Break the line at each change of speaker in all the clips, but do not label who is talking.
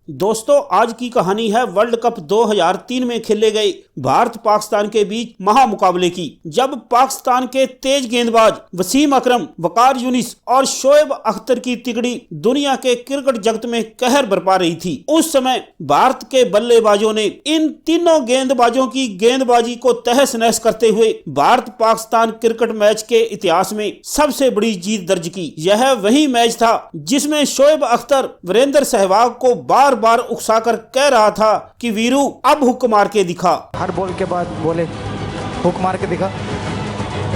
दोस्तों, आज की कहानी है वर्ल्ड कप 2003 में खेले गए भारत पाकिस्तान के बीच महामुकाबले की। जब पाकिस्तान के तेज गेंदबाज वसीम अकरम, वकार यूनिस और शोएब अख्तर की तिगड़ी दुनिया के क्रिकेट जगत में कहर बरपा रही थी। उस समय भारत के बल्लेबाजों ने इन तीनों गेंदबाजों की गेंदबाजी को तहस नहस करते हुए भारत पाकिस्तान क्रिकेट मैच के इतिहास में सबसे बड़ी जीत दर्ज की। यह वही मैच था जिसमें शोएब अख्तर वीरेंद्र सहवाग को बार बार उकसाकर कह रहा था कि वीरू अब हुक मार के दिखा।
हर बॉल के बाद बोले हुक मार के दिखा,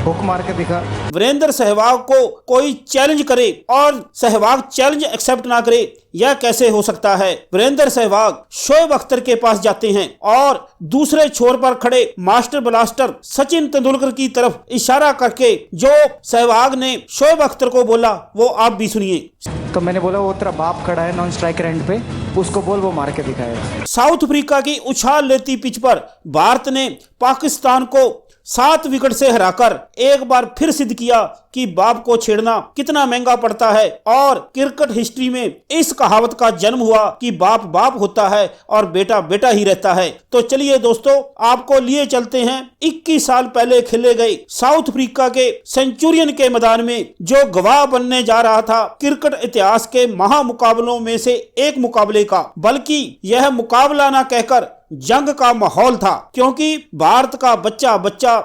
हुक मार के दिखा।
वीरेंद्र सहवाग को कोई चैलेंज करे और सहवाग चैलेंज एक्सेप्ट ना करे, यह कैसे हो सकता है। वीरेंद्र सहवाग शोएब अख्तर के पास जाते हैं और दूसरे छोर पर खड़े मास्टर ब्लास्टर सचिन तेंदुलकर की तरफ इशारा करके जो सहवाग ने शोएब अख्तर को बोला वो आप भी सुनिए।
तो मैंने बोला वो तेरा बाप खड़ा है नॉन स्ट्राइक एंड पे, उसको बोल वो मार के दिखाएगा।
साउथ अफ्रीका की उछाल लेती पिच पर भारत ने पाकिस्तान को 7 विकेट से हराकर एक बार फिर सिद्ध किया कि बाप को छेड़ना कितना महंगा पड़ता है। और क्रिकेट हिस्ट्री में इस कहावत का जन्म हुआ कि बाप बाप होता है और बेटा बेटा ही रहता है। तो चलिए दोस्तों, आपको लिए चलते हैं 21 साल पहले खेले गए साउथ अफ्रीका के सेंचुरियन के मैदान में, जो गवाह बनने जा रहा था क्रिकेट इतिहास के महामुकाबलों में से एक मुकाबले का। बल्कि यह मुकाबला ना कहकर जंग का माहौल था, क्योंकि भारत का बच्चा बच्चा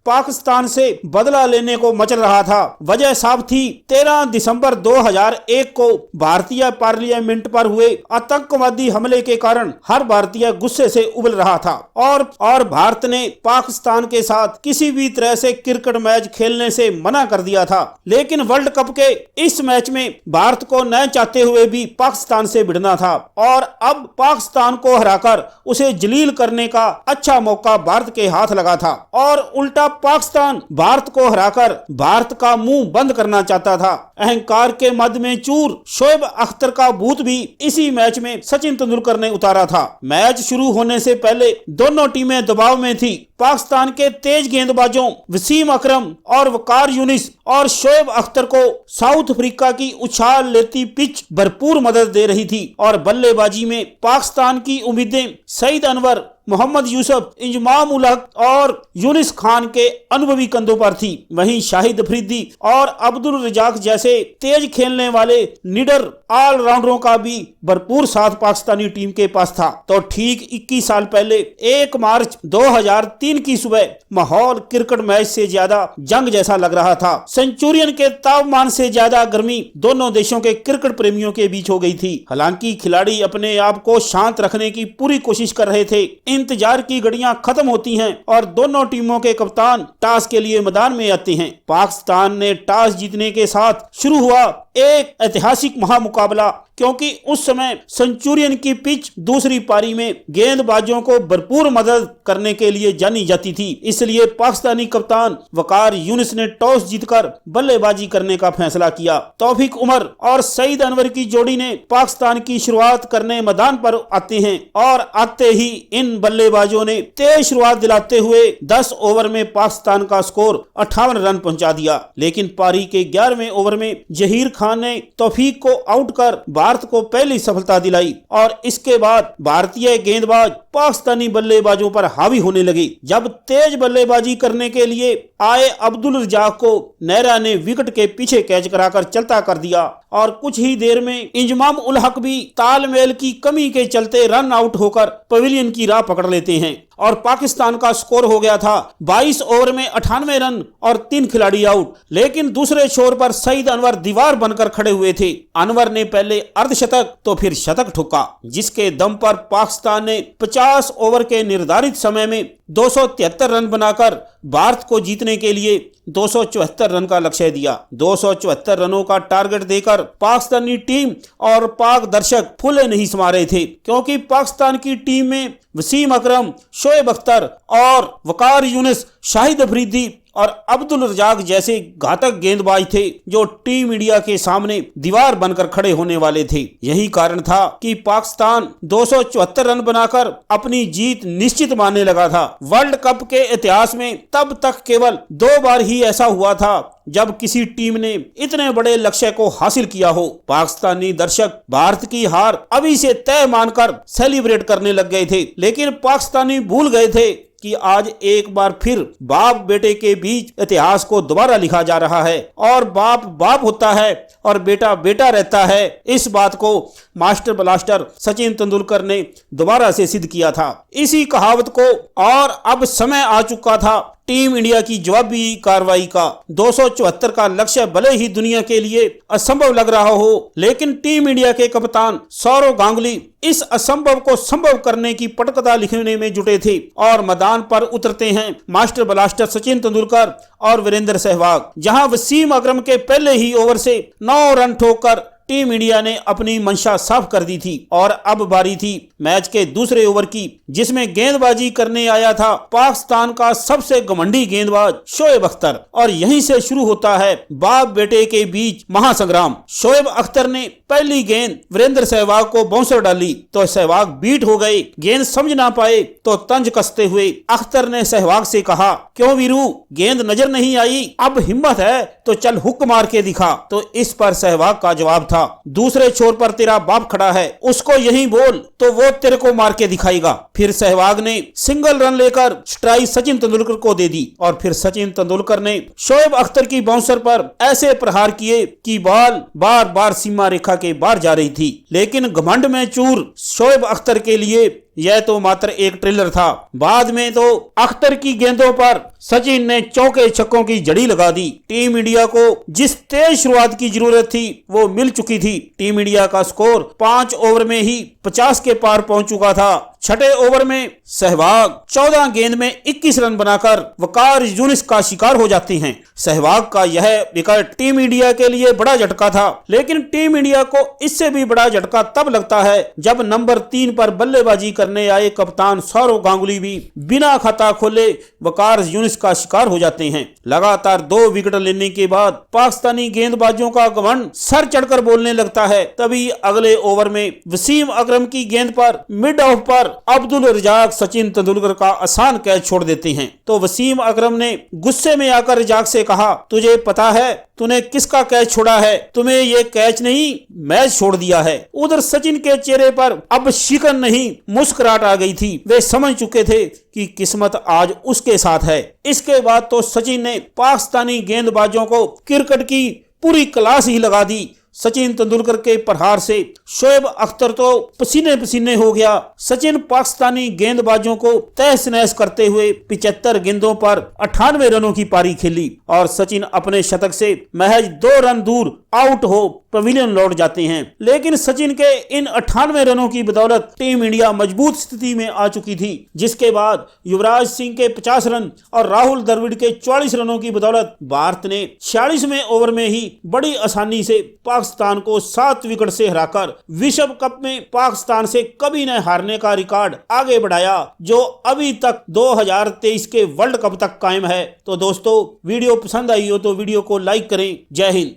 पाकिस्तान से बदला लेने को मचल रहा था। वजह साफ थी, 13 दिसंबर 2001 को भारतीय पार्लियामेंट पर हुए आतंकवादी हमले के कारण हर भारतीय गुस्से से उबल रहा था और भारत ने पाकिस्तान के साथ किसी भी तरह से क्रिकेट मैच खेलने से मना कर दिया था। लेकिन वर्ल्ड कप के इस मैच में भारत को न चाहते हुए भी पाकिस्तान से भिड़ना था और अब पाकिस्तान को हराकर उसे जलील करने का अच्छा मौका भारत के हाथ लगा था और उल्टा पाकिस्तान भारत को हराकर भारत का मुंह बंद करना चाहता था। अहंकार के मद में चूर शोएब अख्तर का भूत भी इसी मैच में सचिन तेंदुलकर ने उतारा था। मैच शुरू होने से पहले दोनों टीमें दबाव में थी। पाकिस्तान के तेज गेंदबाजों वसीम अकरम और वकार यूनिस और शोएब अख्तर को साउथ अफ्रीका की उछाल लेती पिच भरपूर मदद दे रही थी और बल्लेबाजी में पाकिस्तान की उम्मीदें सईद अनवर, मोहम्मद यूसुफ, इंजमाम उल हक और यूनिस खान के अनुभवी कंधों पर थी। वहीं शाहिद अफरीदी और अब्दुल रजाक जैसे तेज खेलने वाले निडर ऑलराउंडरों का भी भरपूर साथ पाकिस्तानी टीम के पास था। तो ठीक 21 साल पहले 1 मार्च 2003 की सुबह माहौल क्रिकेट मैच से ज्यादा जंग जैसा लग रहा था। सेंचुरियन के तापमान से ज्यादा गर्मी दोनों देशों के क्रिकेट प्रेमियों के बीच हो गई थी। हालांकि खिलाड़ी अपने आप को शांत रखने की पूरी कोशिश कर रहे थे। इंतजार की घड़ियां खत्म होती हैं और दोनों टीमों के कप्तान टॉस के लिए मैदान में आते हैं। पाकिस्तान ने टॉस जीतने के साथ शुरू हुआ एक ऐतिहासिक महामुकाबला, क्योंकि उस समय सेंचुरियन की पिच दूसरी पारी में गेंदबाजों को भरपूर मदद करने के लिए जानी जाती थी। इसलिए पाकिस्तानी कप्तान वकार यूनिस ने टॉस जीतकर बल्लेबाजी करने का फैसला किया। तौफीक उमर और सईद अनवर की जोड़ी ने पाकिस्तान की शुरुआत करने मैदान पर आते हैं और आते ही इन बल्लेबाजों ने तेज शुरुआत दिलाते हुए 10 ओवर में पाकिस्तान का स्कोर 58 रन पहुंचा दिया। लेकिन पारी के 11वें ओवर में जहीर खान ने तौफीक को आउट कर भारत को पहली सफलता दिलाई और इसके बाद भारतीय गेंदबाज पाकिस्तानी बल्लेबाजों पर हावी होने लगे। जब तेज बल्लेबाजी करने के लिए आए अब्दुल रजाक को नेहरा ने विकेट के पीछे कैच कराकर चलता कर दिया और कुछ ही देर में इंजमाम उल हक भी तालमेल की कमी के चलते रन आउट होकर पवेलियन की राह पकड़ लेते हैं और पाकिस्तान का स्कोर हो गया था 22 ओवर में 98 रन और 3 खिलाड़ी आउट। लेकिन दूसरे छोर पर सईद अनवर दीवार बनकर खड़े हुए थे। अनवर ने पहले अर्धशतक तो फिर शतक ठोका, जिसके दम पर पाकिस्तान ने 50 ओवर के निर्धारित समय में 273 रन बनाकर भारत को जीतने के लिए 274 रन का लक्ष्य दिया। 274 रनों का टारगेट देकर पाकिस्तानी टीम और पाक दर्शक फूले नहीं समा रहे थे, क्योंकि पाकिस्तान की टीम में वसीम अकरम, शोएब अख्तर और वकार यूनिस, शाहिद अफरीदी और अब्दुल रजाक जैसे घातक गेंदबाज थे जो टीम इंडिया के सामने दीवार बनकर खड़े होने वाले थे। यही कारण था कि पाकिस्तान 274 रन बनाकर अपनी जीत निश्चित मानने लगा था। वर्ल्ड कप के इतिहास में तब तक केवल 2 बार ही ऐसा हुआ था जब किसी टीम ने इतने बड़े लक्ष्य को हासिल किया हो। पाकिस्तानी दर्शक भारत की हार अभी से तय मानकर सेलिब्रेट करने लग गए थे, लेकिन पाकिस्तानी भूल गए थे कि आज एक बार फिर बाप बेटे के बीच इतिहास को दोबारा लिखा जा रहा है और बाप बाप होता है और बेटा बेटा रहता है। इस बात को मास्टर ब्लास्टर सचिन तेंदुलकर ने दोबारा से सिद्ध किया था। इसी कहावत को और अब समय आ चुका था टीम इंडिया की जवाबी कार्रवाई का। 274 का लक्ष्य भले ही दुनिया के लिए असंभव लग रहा हो, लेकिन टीम इंडिया के कप्तान सौरव गांगुली इस असंभव को संभव करने की पटकथा लिखने में जुटे थे और मैदान पर उतरते हैं मास्टर ब्लास्टर सचिन तेंदुलकर और वीरेंद्र सहवाग। जहां वसीम अकरम के पहले ही ओवर से 9 रन ठोककर टीम इंडिया ने अपनी मंशा साफ कर दी थी और अब बारी थी मैच के दूसरे ओवर की, जिसमें गेंदबाजी करने आया था पाकिस्तान का सबसे घमंडी गेंदबाज शोएब अख्तर। और यहीं से शुरू होता है बाप बेटे के बीच महासंग्राम। शोएब अख्तर ने पहली गेंद वीरेंद्र सहवाग को बाउंसर डाली तो सहवाग बीट हो गए। गेंद समझ ना पाए तो तंज कसते हुए अख्तर ने सहवाग से कहा, क्यों वीरू, गेंद नजर नहीं आई? अब हिम्मत है तो चल हुक मार के दिखा। तो इस पर सहवाग का जवाब था, दूसरे छोर पर तेरा बाप खड़ा है, उसको यही बोल तो वो तेरे को मार के दिखाएगा। फिर सहवाग ने सिंगल रन लेकर स्ट्राइक सचिन तेंदुलकर को दे दी और फिर सचिन तेंदुलकर ने शोएब अख्तर की बाउंसर पर ऐसे प्रहार किए कि बॉल बार बार सीमा रेखा के बाहर जा रही थी। लेकिन घमंड में चूर शोएब अख्तर के लिए यह तो मात्र एक ट्रेलर था। बाद में तो अख्तर की गेंदों पर सचिन ने चौके छक्कों की जड़ी लगा दी। टीम इंडिया को जिस तेज शुरुआत की जरूरत थी वो मिल चुकी थी। टीम इंडिया का स्कोर 5 ओवर में ही 50 के पार पहुंच चुका था। छठे ओवर में सहवाग 14 गेंद में 21 रन बनाकर वकार यूनिस का शिकार हो जाते हैं। सहवाग का यह विकेट टीम इंडिया के लिए बड़ा झटका था, लेकिन टीम इंडिया को इससे भी बड़ा झटका तब लगता है जब नंबर 3 पर बल्लेबाजी करने आए कप्तान सौरव गांगुली भी बिना खाता खोले वकार यूनिस का शिकार हो जाते हैं। लगातार 2 विकेट लेने के बाद पाकिस्तानी गेंदबाजों का घमंड सर चढ़कर बोलने लगता है। तभी अगले ओवर में वसीम अकरम की गेंद पर मिड ऑफ पर अब्दुल रजाक सचिन तेंदुलकर का आसान कैच छोड़ देते हैं। तो वसीम अकरम ने गुस्से में आकर रजाक से कहा, तुझे पता है तूने किसका कैच छोड़ा है? तुम्हें ये कैच नहीं मैच छोड़ दिया है। उधर सचिन के चेहरे पर अब शिकन नहीं मुस्कुराहट आ गई थी। वे समझ चुके थे कि किस्मत आज उसके साथ है। इसके बाद तो सचिन ने पाकिस्तानी गेंदबाजों को क्रिकेट की पूरी क्लास ही लगा दी। सचिन तेंदुलकर के प्रहार से शोएब अख्तर तो पसीने पसीने हो गया। सचिन पाकिस्तानी गेंदबाजों को तहस नहस करते हुए 75 गेंदों पर 98 रनों की पारी खेली और सचिन अपने शतक से महज 2 रन दूर आउट हो पवेलियन लौट जाते हैं। लेकिन सचिन के इन 98 रनों की बदौलत टीम इंडिया मजबूत स्थिति में आ चुकी थी, जिसके बाद युवराज सिंह के 50 रन और राहुल द्रविड़ के 44 रनों की बदौलत भारत ने 46वें ओवर में ही बड़ी आसानी से पाकिस्तान को 7 विकेट से हराकर विश्व कप में पाकिस्तान से कभी न हारने का रिकॉर्ड आगे बढ़ाया, जो अभी तक 2023 के वर्ल्ड कप तक कायम है। तो दोस्तों, वीडियो पसंद आई हो तो वीडियो को लाइक करें। जय हिंद।